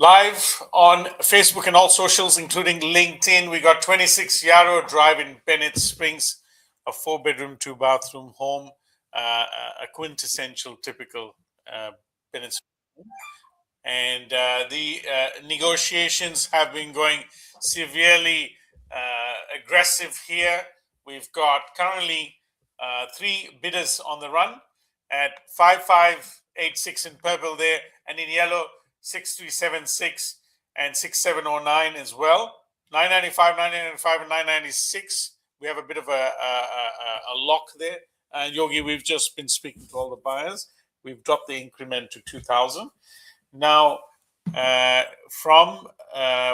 Live on Facebook and all socials, including LinkedIn. We got 26 Yarrow Drive in Bennett Springs, a 4-bedroom, 2-bathroom home, a quintessential, typical Bennett Springs. And the negotiations have been going severely aggressive here. We've got currently 3 bidders on the run at 5586 in purple there, and in yellow 6376 and 6709 as well. 995, 995, and 996. We have a bit of a lock there. Yogi, we've just been speaking to all the buyers. We've dropped the increment to 2,000. Now, from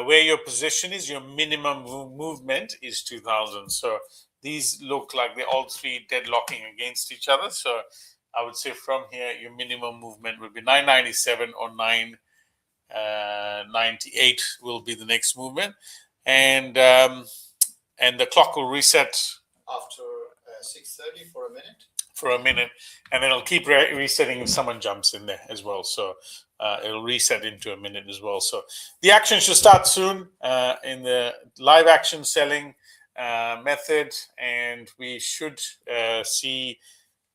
where your position is, your minimum movement is 2,000. So these look like they're all 3 deadlocking against each other. So I would say from here, your minimum movement would be 997 or 998 will be the next movement, and the clock will reset after 6:30 for a minute. And then it'll keep resetting if someone jumps in there as well. So it'll reset into a minute as well. So the action should start soon in the live action selling method, and we should see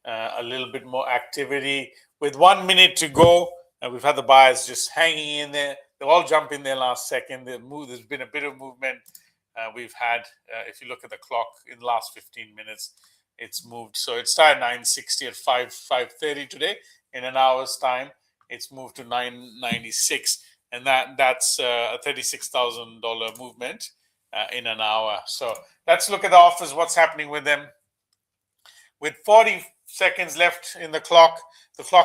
a little bit more activity. With 1 minute to go, we've had the buyers just hanging in there. They all jump in there last second. There's been a bit of movement. We've had, if you look at the clock, in the last 15 minutes, it's moved. So it started 960 at 5:30 today. In an hour's time, it's moved to 996, and that's a $36,000 movement in an hour. So let's look at the offers. What's happening with them? With 40 seconds left in the clock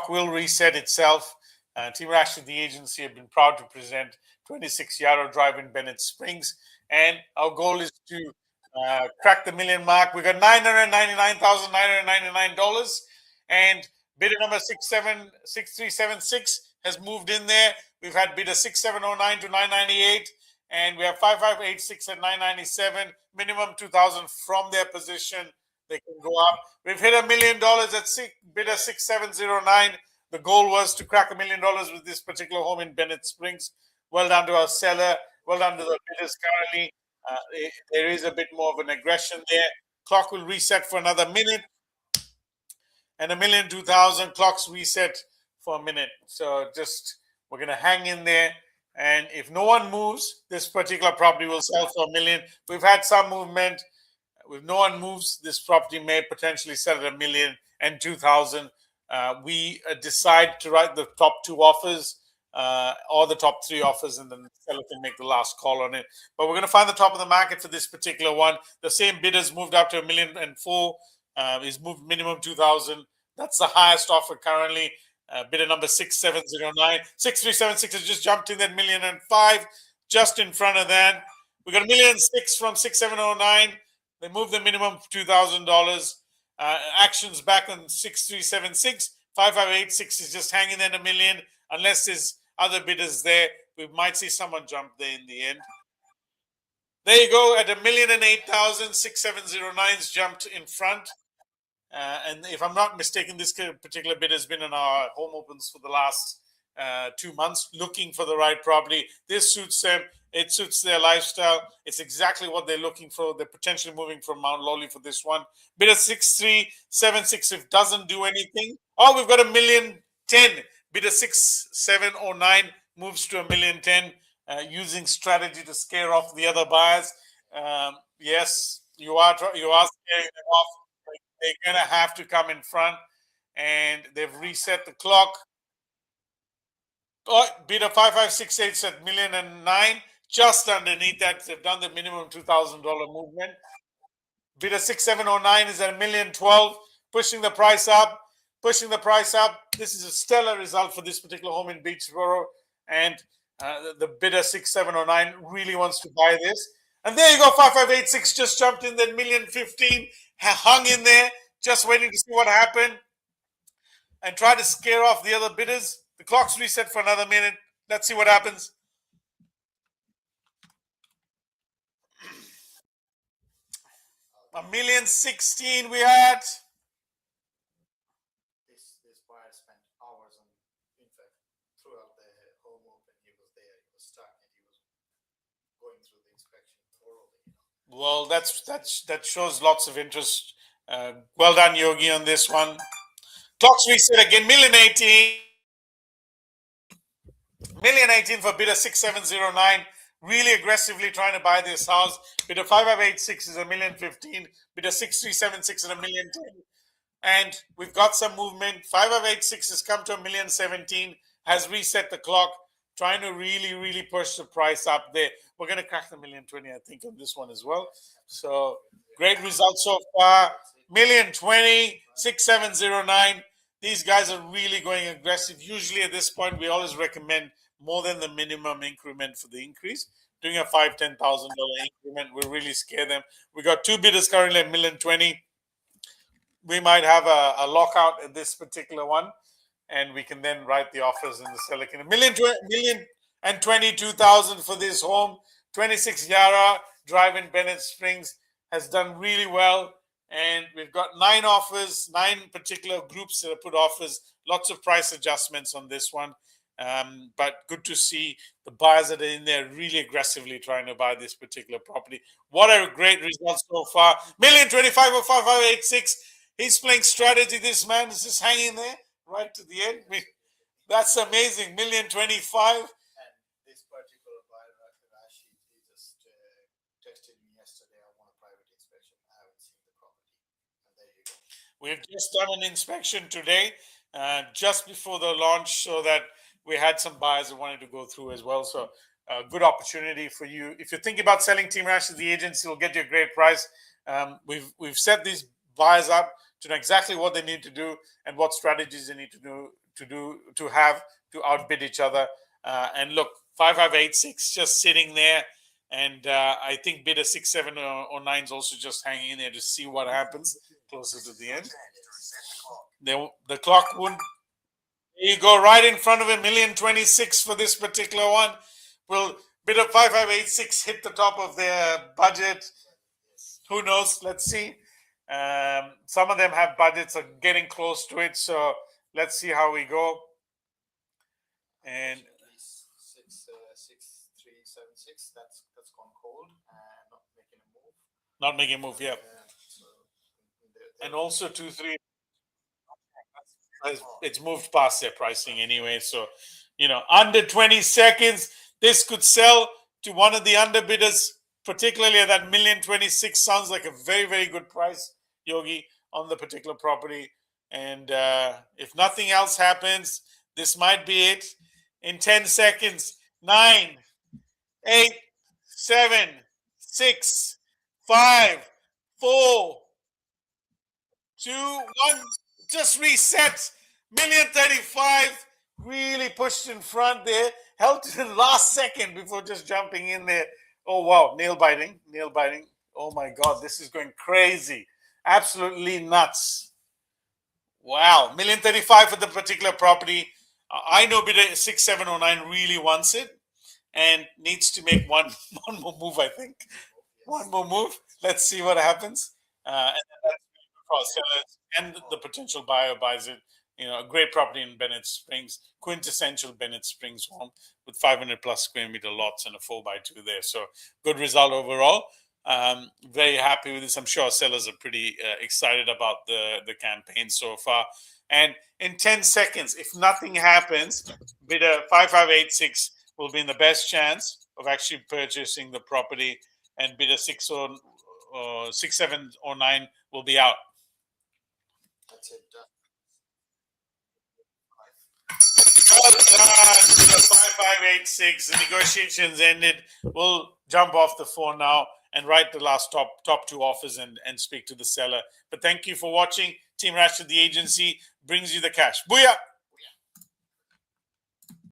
will reset itself. Teamrash, the agency, have been proud to present 26 Yarrow Drive in Bennett Springs, and our goal is to crack the million mark. We got $999,999, and bidder number 6376 has moved in there. We've had bidder 6709 to 998, and we have 5586 at 997. Minimum 2,000 from their position. They can go up. We've hit $1 million at bidder 6709. The goal was to crack $1 million with this particular home in Bennett Springs. Well done to our seller. Well done to the bidders currently. There is a bit more of an aggression there. Clock will reset for another minute. And $1,200,000 clocks reset for a minute. So just, we're going to hang in there. And if no one moves, this particular property will sell for $1 million. We've had some movement. If no one moves, this property may potentially sell at $1,002,000. We decide to write the top 2 offers or the top 3 offers, and then the seller can make the last call on it. But we're going to find the top of the market for this particular one. The same bidders moved up to $1,004,000. Is moved minimum 2,000. That's the highest offer currently. Bidder number 6709. 6376 has just jumped in that $1,005,000. Just in front of that, we got $1,006,000 from 6709. They moved the minimum $2,000. Actions back on 6376. 5586 is just hanging there at $1 million. Unless there's other bidders there, we might see someone jump there in the end. There you go, at $1,008,000, 6709's jumped in front. And if I'm not mistaken, this particular bid has been in our home opens for the last 2 months, looking for the right property. This suits them. It suits their lifestyle. It's exactly what they're looking for. They're potentially moving from Mount Lawley for this one. Bidder 6376, if doesn't do anything. Oh, we've got $1,010,000. Bidder 6709 moves to $1,010,000, using strategy to scare off the other buyers. Yes, you are scaring them off. They're going to have to come in front, and they've reset the clock. Oh, bidder 5568 at $1,009,000. Just underneath that, they've done the minimum $2,000 movement. Bidder 6709 is at $1,012,000, pushing the price up. This is a stellar result for this particular home in Beachboro, and the bidder 6709 really wants to buy this. And there you go, 5586 just jumped in, that $1,015,000, hung in there, just waiting to see what happened, and try to scare off the other bidders. The clock's reset for another minute. Let's see what happens. $1,016,000 we had. This buyer spent hours on info. throughout the home open, he was there, he was stuck, and he was going through the inspection thoroughly. Well, that shows lots of interest. Well done, Yogi, on this one. Clocks reset again. Million 18 for bidder 6709. Really aggressively trying to buy this house. Bidder 5586 is $1,015,000. Bidder 6376 is $1,010,000. And we've got some movement. 5586 has come to $1,017,000, has reset the clock, trying to really push the price up there. We're going to crack the $1,020,000, I think, on this one as well. So great results so far. $1,020,000, 6709. These guys are really going aggressive. Usually at this point, we always recommend more than the minimum increment for the increase. Doing a $5,000, $10,000 increment will really scare them. We got two bidders currently at $1,020,000. We might have a lockout at this particular one, and we can then write the offers in the seller can. $1,022,000 for this home. 26 Yarrow Drive in Bennett Springs has done really well. And we've got 9 offers, 9 particular groups that have put offers, lots of price adjustments on this one. But good to see the buyers that are in there really aggressively trying to buy this particular property. What a great result so far. $1,025,000 or 5586. He's playing strategy. This man is just hanging there right to the end. That's amazing. $1,025,000. And this particular buyer, Rash, he just texted me yesterday. I want a private inspection. I haven't seen the property. And there you go. We've just done an inspection today, just before the launch, so that we had some buyers that wanted to go through as well. So a good opportunity for you. If you're thinking about selling Teamrash as the agency, will get you a great price. We've set these buyers up to know exactly what they need to do and what strategies they need to have to outbid each other. And look, 5586 just sitting there, and I think bidder 6709 is also just hanging in there to see what happens closer to the end. The clock wouldn't. There you go, right in front of him, $1,026,000 for this particular one. Will bidder 5586 hit the top of their budget? Who knows? Let's see. Some of them have budgets are getting close to it, so let's see how we go. And 6376, that's gone cold and not making a move. Not making a move, yeah. So And also 2-3, it's moved past their pricing anyway. So, under 20 seconds, this could sell to one of the underbidders, particularly at that $1,026,000. Sounds like a very good price, Yogi, on the particular property. And if nothing else happens, this might be it. In 10 seconds, 9, 8, 7, 6, 5, 4, 2, 1. Just reset. $1,035,000. Really pushed in front there. Held to the last second before just jumping in there. Oh, wow. Nail biting. Oh, my God. This is going crazy. Absolutely nuts. Wow. $1,035,000 for the particular property. I know bidder 6709 really wants it and needs to make one more move, I think. One more move. Let's see what happens. And that's for sellers and the potential buyer buys it. A great property in Bennett Springs, quintessential Bennett Springs home with 500 plus square meter lots and a 4x2 there. So good result overall. Very happy with this. I'm sure sellers are pretty excited about the campaign so far. And in 10 seconds, if nothing happens, bidder 5586 will be in the best chance of actually purchasing the property, and bidder 6709 will be out. That's it. Well done. 5586. The negotiations ended. We'll jump off the phone now and write the last top 2 offers and speak to the seller. But thank you for watching. Teamrash, the agency, brings you the cash. Booyah!